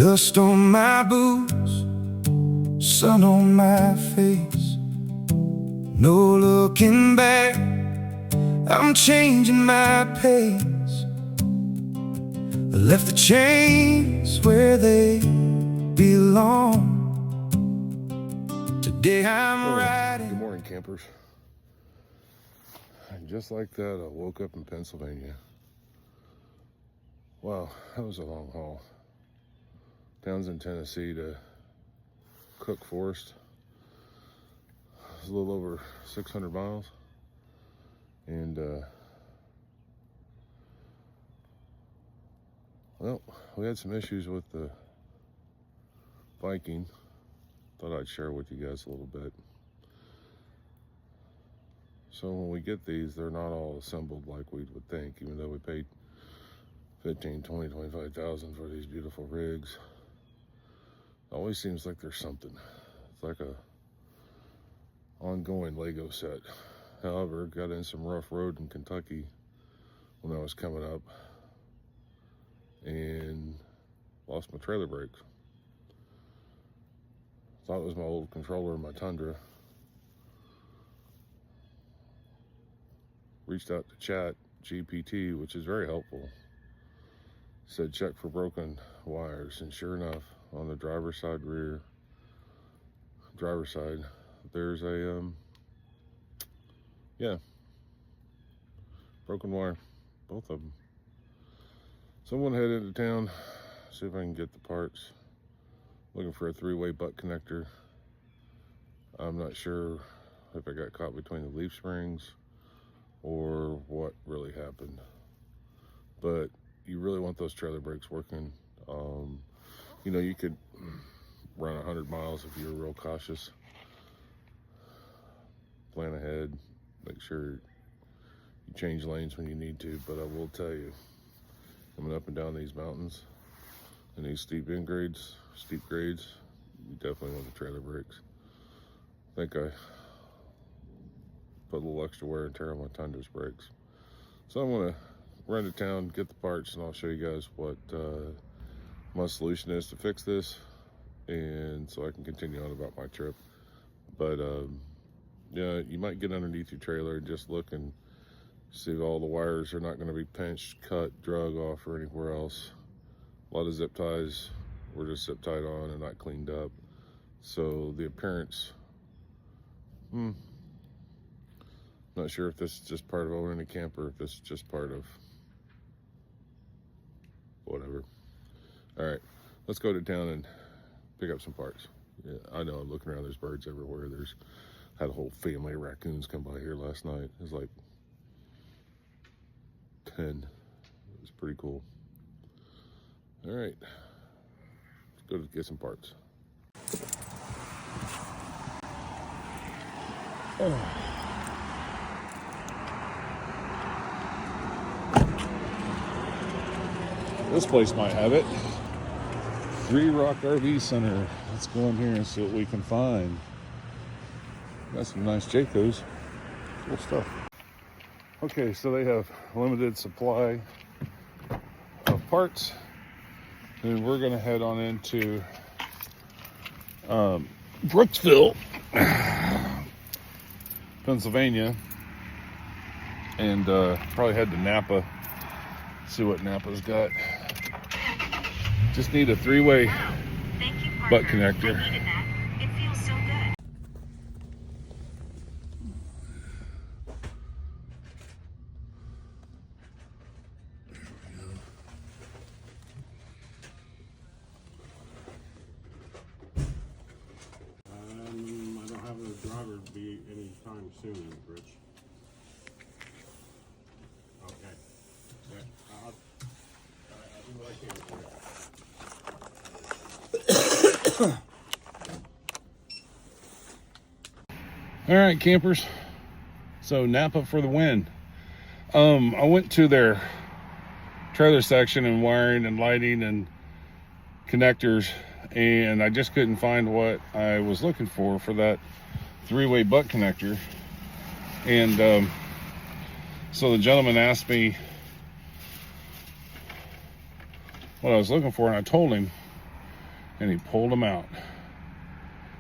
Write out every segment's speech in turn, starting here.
Dust on my boots, sun on my face. No looking back, I'm changing my pace. I left the chains where they belong. Today I'm riding. Good morning, campers. And just like that, I woke up in Pennsylvania. Wow, that was a long haul. Townsend, Tennessee to Cook Forest. It was a little over 600 miles. And, well, we had some issues with the Viking. Thought I'd share with you guys a little bit. So when we get these, they're not all assembled like we would think, even though we paid 15, 20, 25,000 for these beautiful rigs. It always seems like there's something. It's like a ongoing Lego set. However, got in some rough road in Kentucky when I was coming up and lost my trailer brakes. Thought it was my old controller in my Tundra. Reached out to Chat GPT, which is very helpful. Said check for broken wires, and sure enough, on the driver's side there's a broken wire, both of them. So I'm gonna head into town, see if I can get the parts. Looking for a 3-way butt connector. I'm not sure if I got caught between the leaf springs or what really happened, but you really want those trailer brakes working. You know, you could run 100 miles if you're real cautious. Plan ahead, make sure you change lanes when you need to, but I will tell you, coming up and down these mountains and these steep grades, you definitely want the trailer brakes. I think I put a little extra wear and tear on my Tundra's brakes. So I'm gonna run to town, get the parts, and I'll show you guys what my solution is to fix this, and so I can continue on about my trip. But yeah, you might get underneath your trailer and just look and see all the wires are not going to be pinched, cut, drug off, or anywhere else. A lot of zip ties were just zip tied on and not cleaned up. So the appearance, not sure if this is just part of owning a camper, if this is just part of whatever. All right, let's go to town and pick up some parts. Yeah, I know, I'm looking around, there's birds everywhere. Had a whole family of raccoons come by here last night. It was like 10. It was pretty cool. All right, let's go to get some parts. This place might have it. ROK RV Center. Let's go in here and see what we can find. Got some nice Jaycos. Cool stuff. Okay, so they have limited supply of parts. And we're gonna head on into Brooksville, Pennsylvania, and probably head to Napa. See what Napa's got. Just need a 3-way butt connector. It feels so good. I don't have a driver to be anytime soon, Rich. Okay. Yeah, I'll do what I can for you. All right, campers. So Napa for the win. I went to their trailer section and wiring and lighting and connectors, and I just couldn't find what I was looking for that 3-way butt connector. And so the gentleman asked me what I was looking for, and I told him. and he pulled them out.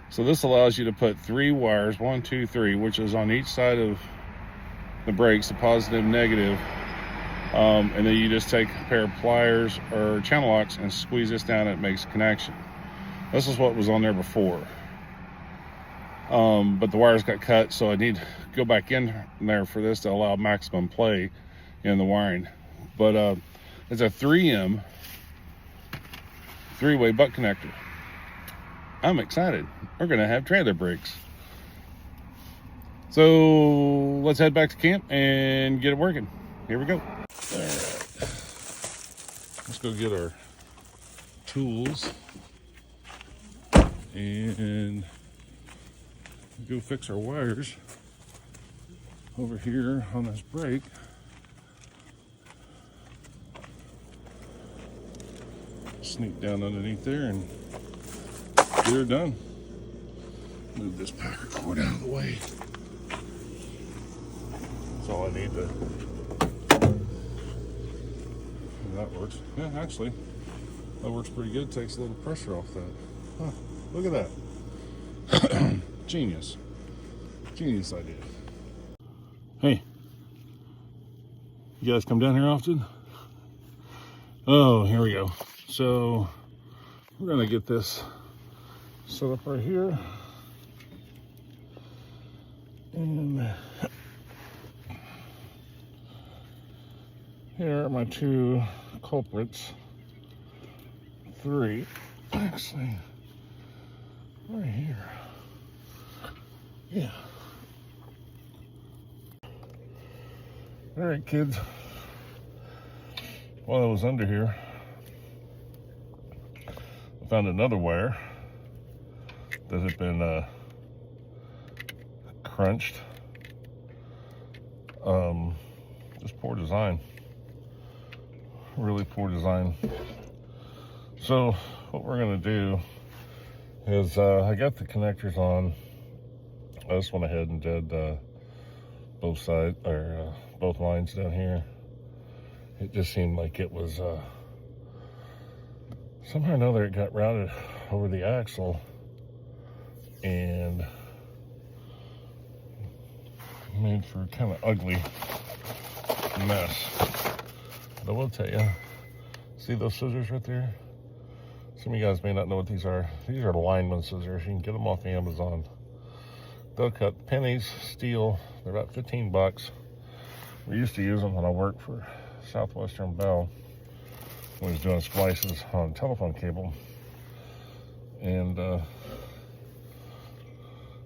So this allows you to put 3 wires, 1, 2, 3, which is on each side of the brakes, the positive, negative. And then you just take a pair of pliers or channel locks and squeeze this down, and it makes a connection. This is what was on there before. But the wires got cut, so I need to go back in there for this to allow maximum play in the wiring. But it's a 3M 3-way butt connector. I'm excited. We're gonna have trailer brakes. So let's head back to camp and get it working. Here we go. All right. Let's go get our tools and go fix our wires over here on this brake. Sneak down underneath there and get her done. Move this packer cord out of the way. That's all I need to. That works. Yeah, actually, that works pretty good. Takes a little pressure off that. Huh, look at that. Genius. Genius idea. Hey, you guys come down here often? Oh, here we go. So we're gonna get this set up right here. And here are my 2 culprits. 3, actually, right here. Yeah. All right, kids. While I was under here, I found another wire that had been crunched. Just poor design. Really poor design. So what we're gonna do is I got the connectors on. I just went ahead and did both sides, or both lines down here. It just seemed like it was somehow or another it got routed over the axle and made for a kind of ugly mess. But I will tell you, see those scissors right there? Some of you guys may not know what these are. These are lineman scissors. You can get them off Amazon. They'll cut pennies, steel. They're about 15 bucks. We used to use them when I worked for Southwestern Bell. I was doing splices on telephone cable. And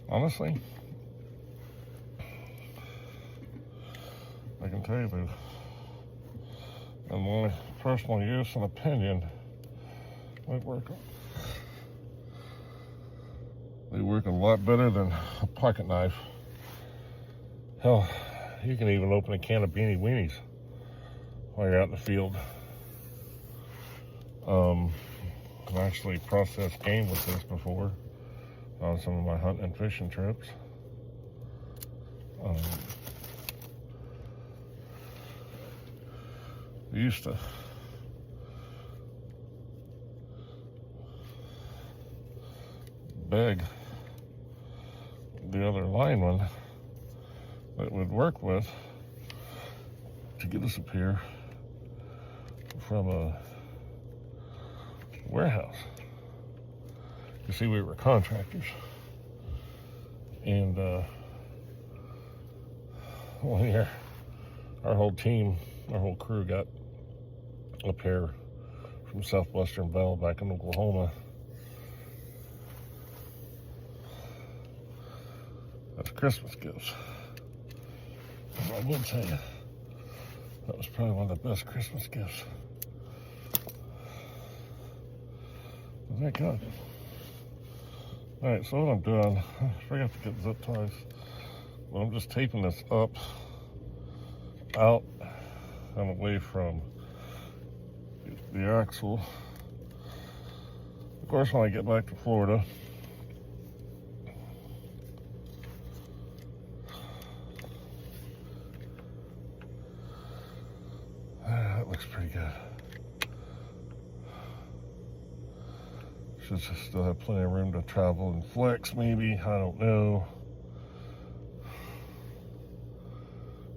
honestly, I can tell you that in my personal use and opinion, they work a lot better than a pocket knife. Hell, you can even open a can of beanie weenies while you're out in the field. I've actually processed game with this before on some of my hunting and fishing trips. We used to beg the other lineman that we'd work with to get us a pair from a warehouse. You see, we were contractors, and one year our whole team, our whole crew got a pair from Southwestern Bell back in Oklahoma. That's Christmas gifts. I will tell you, that was probably one of the best Christmas gifts that I got. Alright, so what I'm doing, I forgot to get zip ties, but I'm just taping this up, out, and away from the axle. Of course, when I get back to Florida, that looks pretty good. Should still have plenty of room to travel and flex, maybe. I don't know.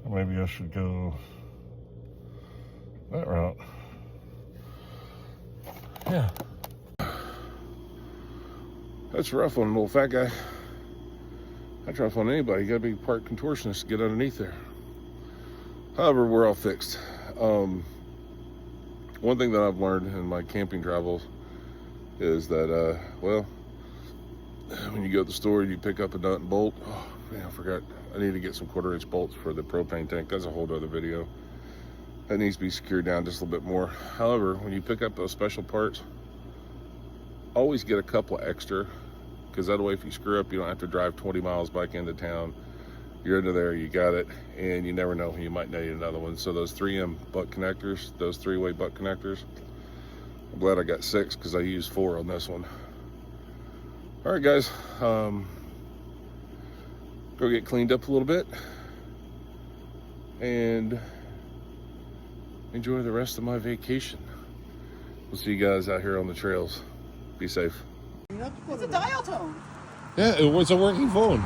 Or maybe I should go that route. Yeah. That's rough on an old fat guy. That's rough on anybody. You gotta be part contortionist to get underneath there. However, we're all fixed. One thing that I've learned in my camping travels is that, well, when you go to the store, you pick up a nut and bolt. Oh, man, I forgot. I need to get some 1/4-inch bolts for the propane tank. That's a whole other video. That needs to be secured down just a little bit more. However, when you pick up those special parts, always get a couple extra, because that way if you screw up, you don't have to drive 20 miles back into town. You're into there, you got it, and you never know, you might need another one. So those 3M butt connectors, those 3-way butt connectors, I'm glad I got 6 because I used 4 on this one. All right, guys, go get cleaned up a little bit and enjoy the rest of my vacation. We'll see you guys out here on the trails. Be safe. It's a dial tone. Yeah, it was a working phone.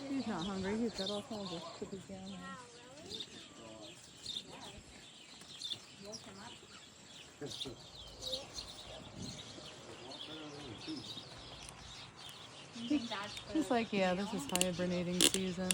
He's not hungry. He's got all kinds of cookies down there. He's like, yeah, this is hibernating season.